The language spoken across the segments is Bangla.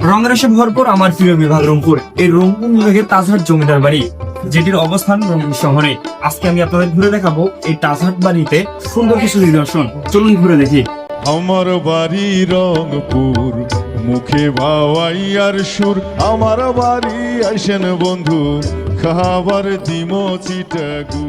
রঙের ভরপুর আমার প্রিয় বিভাগ রংপুর। এই রংপুর বিভাগের তাজহাট জমিদার বাড়ি, যেটির অবস্থান রংপুর শহরে। আজকে আমি আপনাদের ঘুরে দেখাবো এই তাজহাট বাড়িতে সুন্দর কিছু নিদর্শন। চলুন ঘুরে দেখি। আমার বাড়ি রংপুর, মুখে ভাওয়াইয়ার সুর। আমার বাড়ি আইসেন বন্ধু, খাবার দিমো চিটাগু।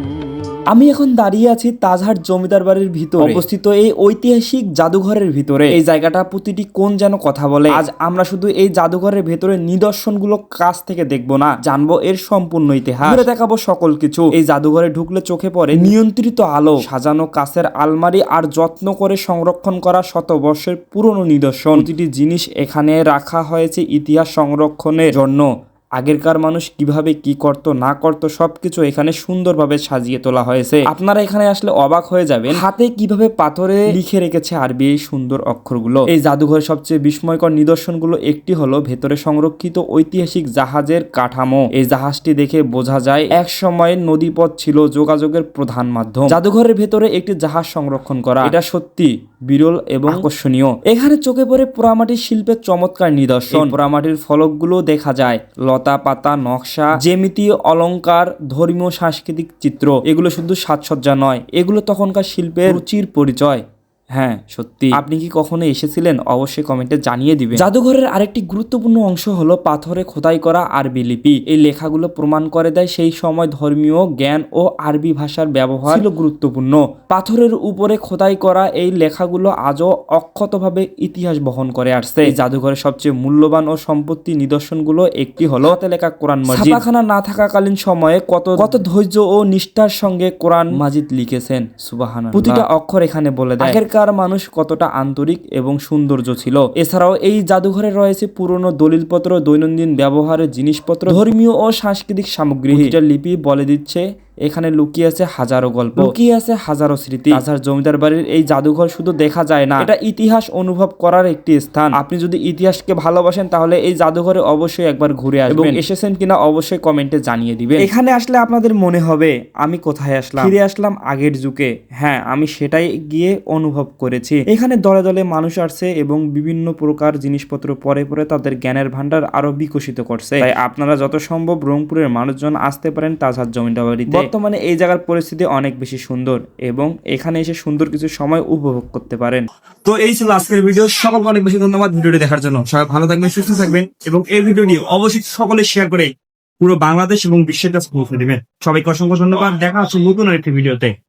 আমি এখন দাঁড়িয়ে আছি তাজহাট জমিদার বাড়ির ভিতরে অবস্থিত এই ঐতিহাসিক জাদুঘরের ভিতরে। এই জায়গাটা প্রতিটি কোন যেন কথা বলে। আজ আমরা শুধু এই জাদুঘরের ভেতরে নিদর্শনগুলো কাছ থেকে দেখবো না, জানবো এর সম্পূর্ণ ইতিহাস, ঘুরে দেখাবো সকল কিছু। এই জাদুঘরে ঢুকলে চোখে পড়ে নিয়ন্ত্রিত আলো, সাজানো কাচের আলমারি আর যত্ন করে সংরক্ষণ করা শত বর্ষের পুরনো নিদর্শন। প্রতিটি জিনিস এখানে রাখা হয়েছে ইতিহাস সংরক্ষণের জন্য। আগেরকার মানুষ কিভাবে কি করত না করত সবকিছু এখানে সুন্দরভাবে সাজিয়ে তোলা হয়েছে। আপনারা এখানে আসলে অবাক হয়ে যাবেন, হাতে কিভাবে পাথরে লিখে রেখেছে আরবি এই সুন্দর অক্ষরগুলো। এই জাদুঘরের সবচেয়ে বিস্ময়কর নিদর্শনগুলো একটি হলো ভেতরে সংরক্ষিত ঐতিহাসিক জাহাজের কাঠামো। এই জাহাজটি দেখে বোঝা যায় এক সময় নদীপথ ছিল যোগাযোগের প্রধান মাধ্যম। জাদুঘরের ভেতরে একটি জাহাজ সংরক্ষণ করা, এটা সত্যি বিরল এবং আকর্ষণীয়। এখানে চোখে পড়ে পোড়ামাটির শিল্পের চমৎকার নিদর্শন। পোড়ামাটির ফলকগুলো দেখা যায়, লতা পাতা নকশা, জ্যামিতি, অলংকার, ধর্মীয় সাংস্কৃতিক চিত্র। এগুলো শুধু সাজসজ্জা নয়, এগুলো তখনকার শিল্পের রুচির পরিচয়। হ্যাঁ সত্যি। আপনি কি কখনো এসেছিলেন? অবশ্যই কমেন্টে জানিয়ে দিবেন। জাদুঘরের আরেকটি গুরুত্বপূর্ণ অংশ হলো পাথরে খোদাই করা আরবি লিপি। এই লেখাগুলো প্রমাণ করে দেয় সেই সময় ধর্মীয় জ্ঞান ও আরবি ভাষার ব্যবহার ছিল গুরুত্বপূর্ণ। পাথরের উপরে খোদাই করা এই লেখাগুলো আজও অক্ষতভাবে ইতিহাস বহন করে আসছে। এই জাদুঘরের সবচেয়ে মূল্যবান ও সম্পত্তি নিদর্শনগুলো একটি হলো হাতে লেখা কোরআন মাজিদ। ছাপাখানা না থাকাকালীন সময়ে কত ধৈর্য ও নিষ্ঠার সঙ্গে কোরআন মাজিদ লিখেছেন। সুবহানাল্লাহ। প্রতিটা অক্ষর এখানে বলে দেয় আগেরকার মানুষ কতটা আন্তরিক এবং সৌন্দর্য ছিল। এছাড়াও এই জাদুঘরে রয়েছে পুরনো দলিলপত্র, দৈনন্দিন ব্যবহারের জিনিসপত্র, ধর্মীয় ও সাংস্কৃতিক সামগ্রী। প্রতিটা লিপি বলে দিচ্ছে এখানে লুকিয়ে আছে হাজারো গল্প, লুকিয়ে আছে হাজারো স্মৃতি। তাজহাট জমিদার বাড়ির এই জাদুঘর শুধু দেখা যায় না, এটা ইতিহাস অনুভব করার একটি স্থান। আপনি যদি ইতিহাসকে ভালোবাসেন তাহলে এই জাদুঘরে অবশ্যই একবার ঘুরে আসবেন। এবং এসেছেন কিনা অবশ্যই কমেন্টে জানিয়ে দিবেন। এখানে আসলে আপনাদের মনে হবে আমি কোথায় আসলাম, ফিরে আসলাম আগের যুগে। হ্যাঁ, আমি সেটাই গিয়ে অনুভব করেছি। এখানে দলে দলে মানুষ আসছে এবং বিভিন্ন প্রকার জিনিসপত্র পরে পরে তাদের জ্ঞানের ভান্ডার আরো বিকশিত করছে। তাই আপনারা যত সম্ভব রংপুরের মানুষজন আসতে পারেন তাজহাট জমিদার বাড়িতে। বর্তমানে এই জায়গার পরিস্থিতি অনেক বেশি সুন্দর এবং এখানে এসে সুন্দর কিছু সময় উপভোগ করতে পারেন। তো এই ছিল আজকের ভিডিও। সকলকে অনেক বেশি ধন্যবাদ ভিডিওটি দেখার জন্য। সবাই ভালো থাকবেন, সুস্থ থাকবেন এবং এই ভিডিওটি অবশ্যই সকলে শেয়ার করে পুরো বাংলাদেশ এবং বিশ্বের কাছে পৌঁছে দিবেন। সবাইকে অসংখ্য ধন্যবাদ। দেখা হচ্ছে নতুন আরেকটি ভিডিওতে।